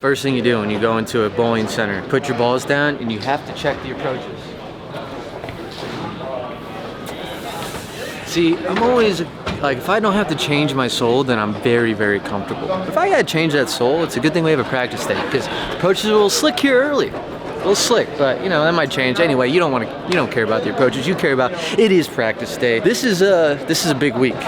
First thing you do when you go into a bowling center, put your balls down and you have to check the approaches. See, I'm always, like, if I don't have to change my sole, then I'm very, very comfortable. If I gotta change that sole, it's a good thing we have a practice day, because approaches are a little slick here early. A little slick, but you know, that might change. Anyway, you don't care about the approaches, you care about, it is practice day. This is a big week.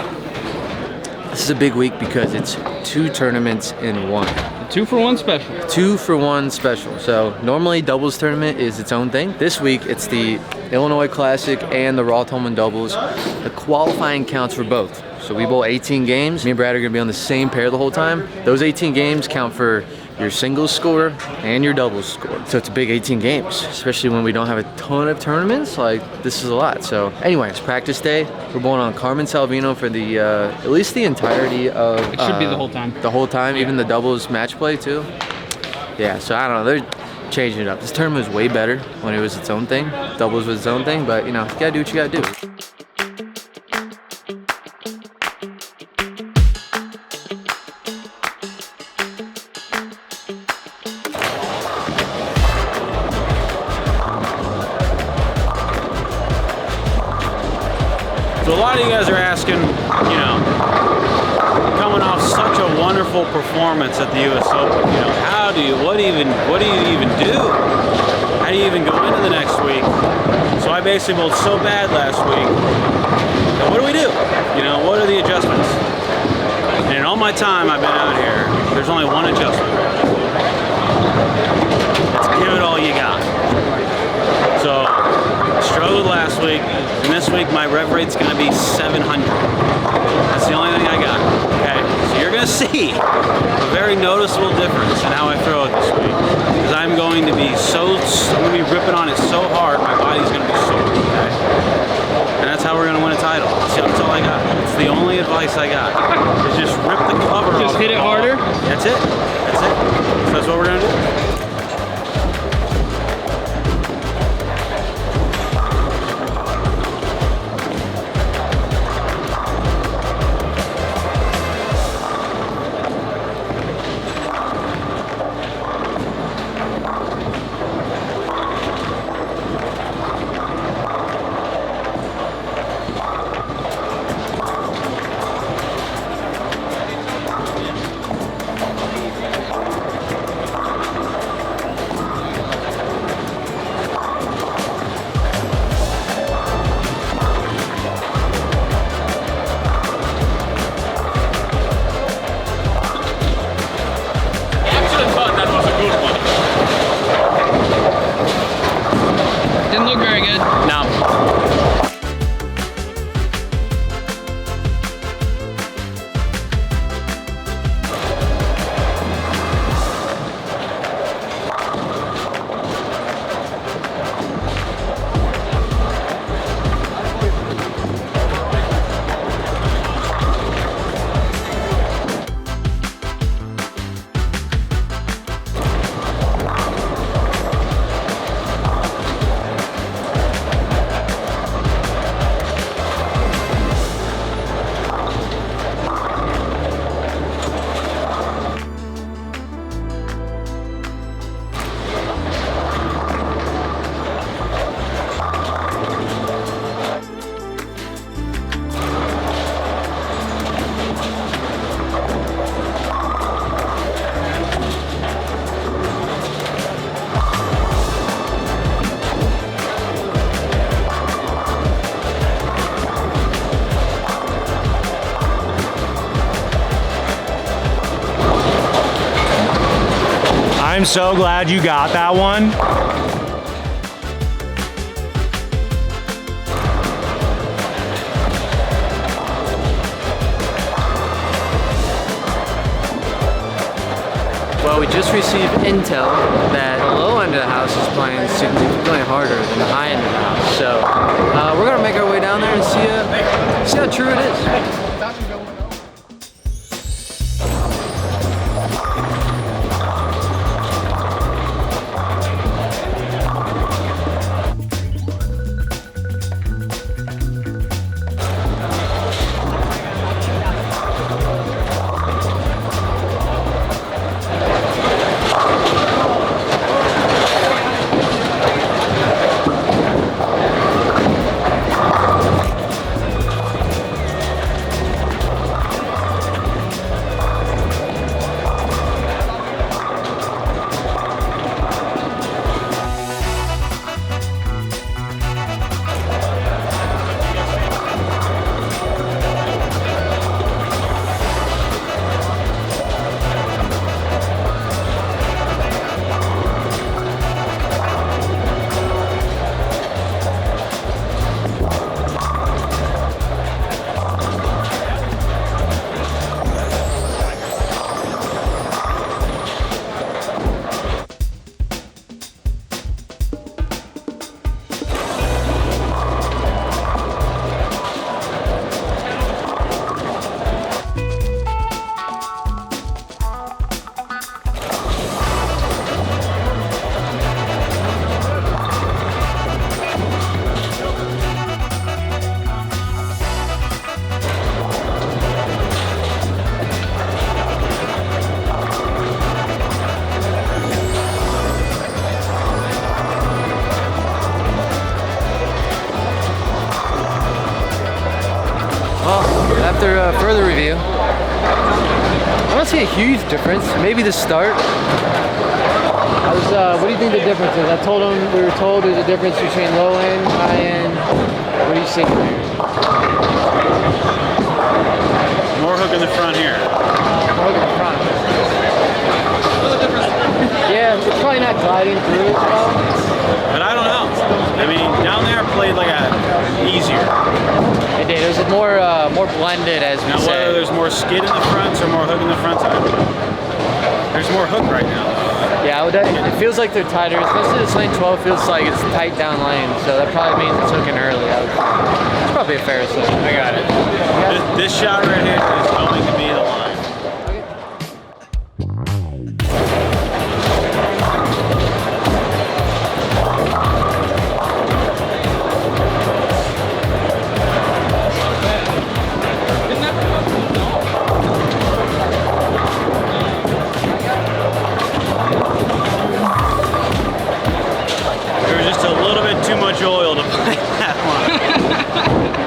This is a big week because it's 2 tournaments in one. 2-for-1 special. 2-for-1 special. So normally doubles tournament is its own thing. This week it's the Illinois Classic and the Raw Tolman doubles. The qualifying counts for both. So we bowl 18 games. Me and Brad are gonna be on the same pair the whole time. Those 18 games count for your singles score and your doubles score. So it's a big 18 games, especially when we don't have a ton of tournaments. Like, this is a lot. So anyway, it's practice day. We're bowling on Carmen Salvino for the, at least the entirety of... It should be the whole time. The whole time, even the doubles match play too. Yeah, so I don't know, they're changing it up. This tournament was way better when it was its own thing. Doubles was its own thing, but you know, you gotta do what you gotta do. So a lot of you guys are asking, you know, coming off such a wonderful performance at the US Open, you know, what do you even do? How do you even go into the next week? So I basically bowled so bad last week. So what do we do? You know, what are the adjustments? And in all my time I've been out here, there's only one adjustment. It's give it all you got. So struggled last week, and this week my rev rate's gonna be 700. That's the only thing I got, okay? So you're gonna see a very noticeable difference in how I throw it this week. Because I'm going to be ripping on it so hard, my body's gonna be sore, okay? And that's how we're gonna win a title. That's all I got. It's the only advice I got. Is just rip the cover off. Just hit it harder? That's it, that's it. So that's what we're gonna do. Didn't look very good. No. I'm so glad you got that one. Well, we just received intel that the low end of the house is playing significantly harder than the high end of the house. So we're gonna make our way down there and see how true it is. further review, I don't see a huge difference. Maybe the start. What do you think the difference is? We were told there's a difference between low end, high end. What do you see there? More hook in the front here. More hook in the front. Yeah, it's probably not gliding through as well. But I don't know. I mean, down there played like easier. It did. It was more blended, as we Now, said. whether there's more skid in the front or more hook in the front, I don't know. There's more hook right now. Yeah, it feels like they're tighter, especially this lane 12 feels like it's tight down lane, so that probably means it's hooking early. It's probably a fair assessment. I got it. This shot right here is going to be the line. Oil to play that one.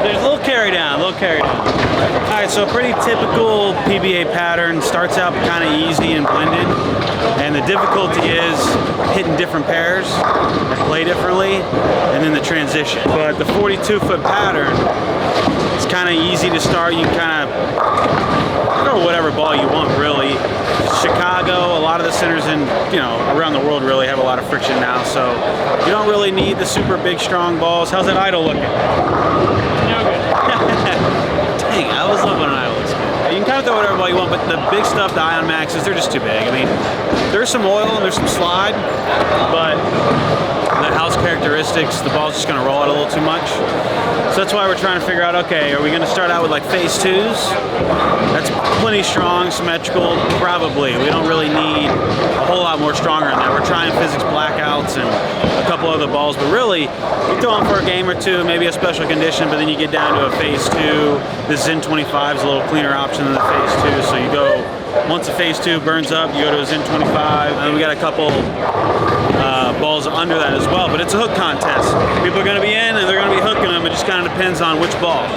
There's a little carry down, All right, so a pretty typical PBA pattern. Starts out kind of easy and blended, and the difficulty is hitting different pairs that play differently, and then the transition. But the 42-foot pattern, it's kind of easy to start. You can kind of throw whatever ball you want, really. Chicago, a lot of the centers in, around the world really have a lot of friction now, so you don't really need the super big, strong balls. How's that idle looking? No good. Dang, I was loving an idle. Looks good. You can kind of throw whatever ball you want, but the big stuff, the Ion Maxes, they're just too big. I mean, there's some oil and there's some slide, but the house characteristics, the ball's just going to roll out a little too much. So that's why we're trying to figure out, okay, are we going to start out with like phase 2s? That's plenty strong, symmetrical, probably. We don't really need a whole lot more stronger than that. We're trying physics blackouts and a couple other balls, but really, you throw them for a game or two, maybe a special condition, but then you get down to a phase 2. The Zen 25 is a little cleaner option than the phase 2, so you go, once the phase 2 burns up, you go to a Zen 25, and then we got a couple balls under that as well, but it's a hook contest. People are going to be in and they're going to be hooking them. It just kind of depends on which ball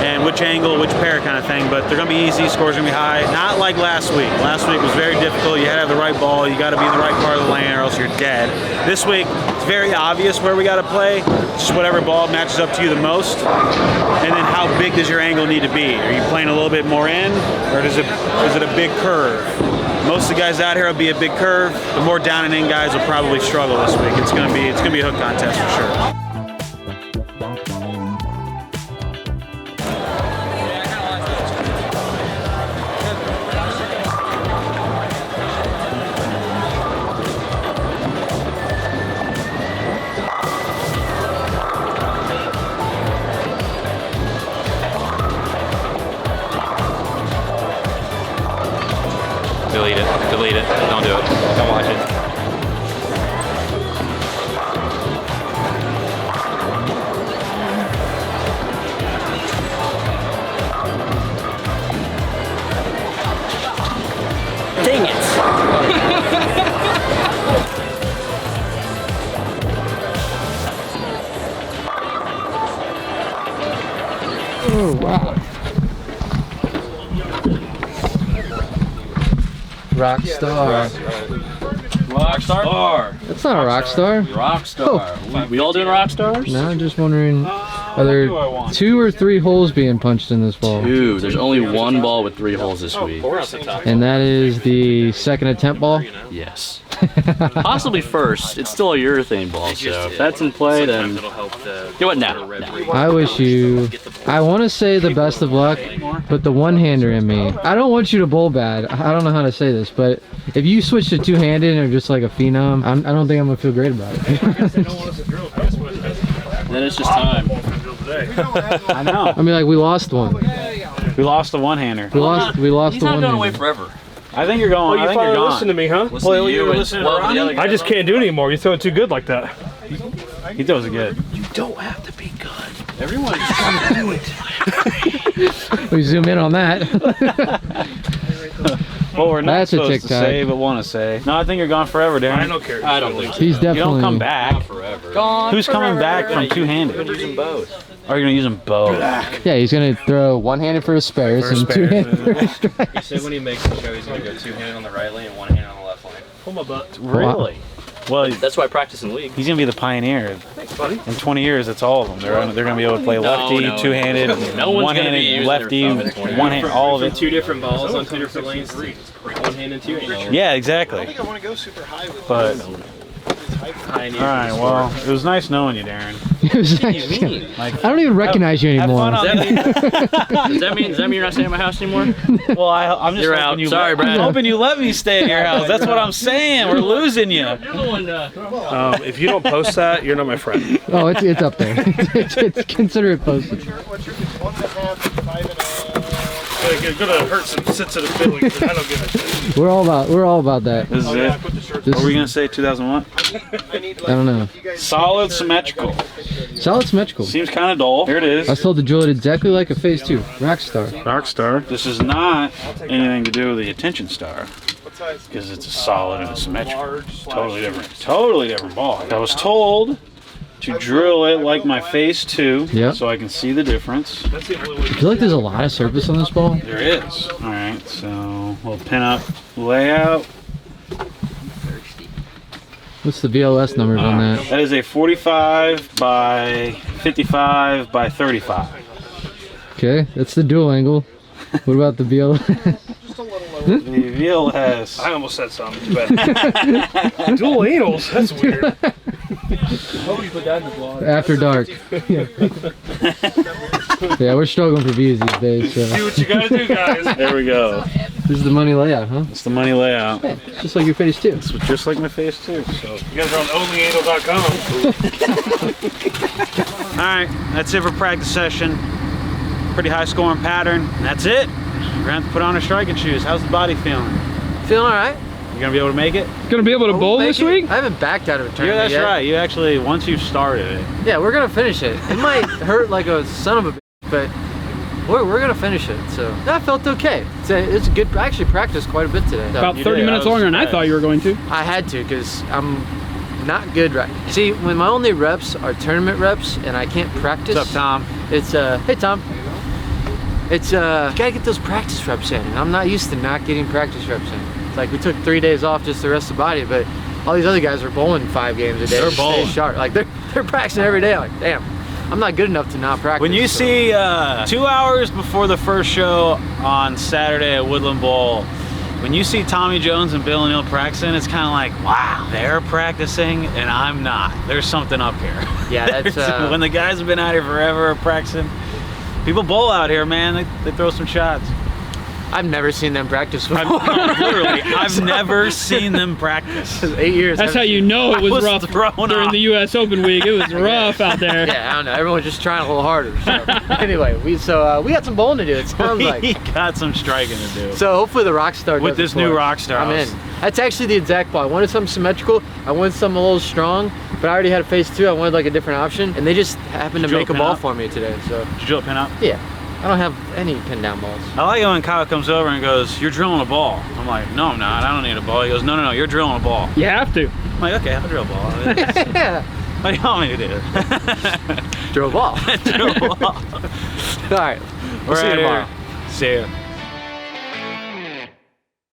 and which angle, which pair kind of thing, but they're going to be easy, scores going to be high. Not like last week. Last week was very difficult. You had to have the right ball. You got to be in the right part of the lane or else you're dead. This week, it's very obvious where we got to play. It's just whatever ball matches up to you the most. And then how big does your angle need to be? Are you playing a little bit more in, or is it a big curve? Most of the guys out here will be a big curve. The more down and in guys will probably struggle this week. It's gonna be a hook contest for sure. Delete it. Don't do it. Don't watch it. Dang it! Oh, wow. Rockstar. Rockstar. That's not a rock star. Rockstar. Oh. We all doing rock stars? No, I'm just wondering, are there 2 or 3 holes being punched in this ball? 2. There's only 1 ball with 3 holes this week. And that is the second attempt ball? Yes. Possibly first. It's still a urethane ball, so if that's in play, then... You know what? No. I wish you... I want to say the best of luck, but the one-hander in me... I don't want you to bowl bad. I don't know how to say this, but if you switch to two-handed and are just like a phenom, I don't think I'm going to feel great about it. Then it's just time. I know. I mean, like, we lost one. We lost the one-hander. We lost He's the not going one-hander. away forever. I think you're going. Oh, you finally listen to me, huh? Listen to you and 12 of the other guys. I just can't do it anymore. You throw it too good like that. He throws it good. You don't have to be good. Everyone's trying to do it. We zoom in on that. Well, we're not That's a supposed to tic-tac. say, but want to say. No, I think you're gone forever, Darren. I don't care. I don't think so. He's definitely... You don't come back. Forever. Who's coming back from two-handed? Using both. Or are you gonna use them both? Yeah, he's gonna throw one-handed for his spares and two-handed for his strikes. He said when he makes the show, he's gonna go two-handed on the right lane and one-handed on the left lane. Pull my butt. Really? Well, That's why I practice in league. he's gonna be the pioneer. Thanks, buddy. In 20 years, it's all of them. They're gonna be able to play lefty, no. two-handed, No one's gonna be one-handed, using lefty, their thumb in 20 one-hand, all of it. Two different balls on two different lanes. One-handed and two-handed. Yeah, exactly. I want to go super high with But Pioneer. all right, well, it was nice knowing you, Darren. It was What do you mean? Like, I don't even recognize you have anymore. fun on Does that mean you're not staying at my house anymore? Well, I'm just You're hoping out. you. Sorry, Brad. I'm hoping you let me stay at your house. That's what I'm saying. We're losing you. You're the one. If you don't post that, you're not my friend. Oh, it's up there. It's consider it posted. what's your 1.5, 5.5. It's gonna hurt some sensitive feelings, but I don't give a shit. We're all about that. This is Oh, yeah, it. put the shirt. This What were we is- gonna say? 2001. I don't know. Solid symmetrical. Solid symmetrical. Seems kind of dull. Here it is. I was told to drill it exactly like a phase 2 Rockstar. Rockstar. This is not anything to do with the attention star, because it's a solid and a symmetrical. Totally different ball. I was told to drill it like my phase 2, Yep. so I can see the difference. That's the only way. I feel like there's a lot of surface on this ball. There is. All right, so we'll pin up layout. What's the VLS numbers on that? That is a 45 by 55 by 35. Okay, that's the dual angle. What about the VLS? The VLS. I almost said something. Too bad. Dual anals. That's weird. After dark. Yeah, we're struggling for views these days. So. Do what you gotta do, guys. There we go. This is the money layout, huh? It's the money layout. Yeah, just like your phase 2. It's just like my phase 2. So. You guys are on onlyanal.com. All right, that's it for practice session. Pretty high scoring pattern. And that's it. We're gonna have to put on our striking shoes. How's the body feeling? Feeling all right? You gonna be able to make it? Gonna be able to bowl this week? I haven't backed out of a Yeah, tournament that's yet. right. You actually, once you've started it. Yeah, we're gonna finish it. It might hurt like a son of a bitch, but we're gonna finish it. So that felt okay. It's good. I actually practiced quite a bit today. About You 30 did. minutes I was longer than I thought you were going to. I had to because I'm not good right. See, when my only reps are tournament reps and I can't practice. What's up, Tom? It's hey Tom. It's gotta get those practice reps in. And I'm not used to not getting practice reps in. It's like we took 3 days off just to rest the body, but all these other guys are bowling 5 games a day. They're to stay bowling. sharp. Like they're practicing every day. Like damn, I'm not good enough to not practice. When you so. see 2 hours before the first show on Saturday at Woodland Bowl, when you see Tommy Jones and Bill O'Neill practicing, it's kind of like, wow, they're practicing and I'm not. There's something up here. Yeah, that's when the guys have been out here forever practicing. People bowl out here, man. They throw some shots. I've never seen them practice before. Literally, I've never seen them practice. 8 years. That's how you know it was was rough thrown during off. the U.S. Open week. It was rough out there. Yeah, I don't know. Everyone's just trying a little harder. So. Anyway, we got some bowling to do. It sounds We like. got some striking to do. So hopefully the Rockstar With does this it new for us. Rockstar, I'm I in. was- That's actually the exact ball. I wanted something symmetrical. I wanted something a little strong, but I already had a phase 2. I wanted like a different option, and they just happened to Did you make a open ball up? for me today. So Did you drill a pin up? yeah, I don't have any pin down balls. I like it when Kyle comes over and goes, "You're drilling a ball." I'm like, "No, I'm not. I don't need a ball." He goes, "No, you're drilling a ball." You have to. I'm like, "Okay, I'll drill a ball." Yeah, What do you want me to do? throw a ball. Drill a ball. All right, we'll We're see you out tomorrow. here. See ya.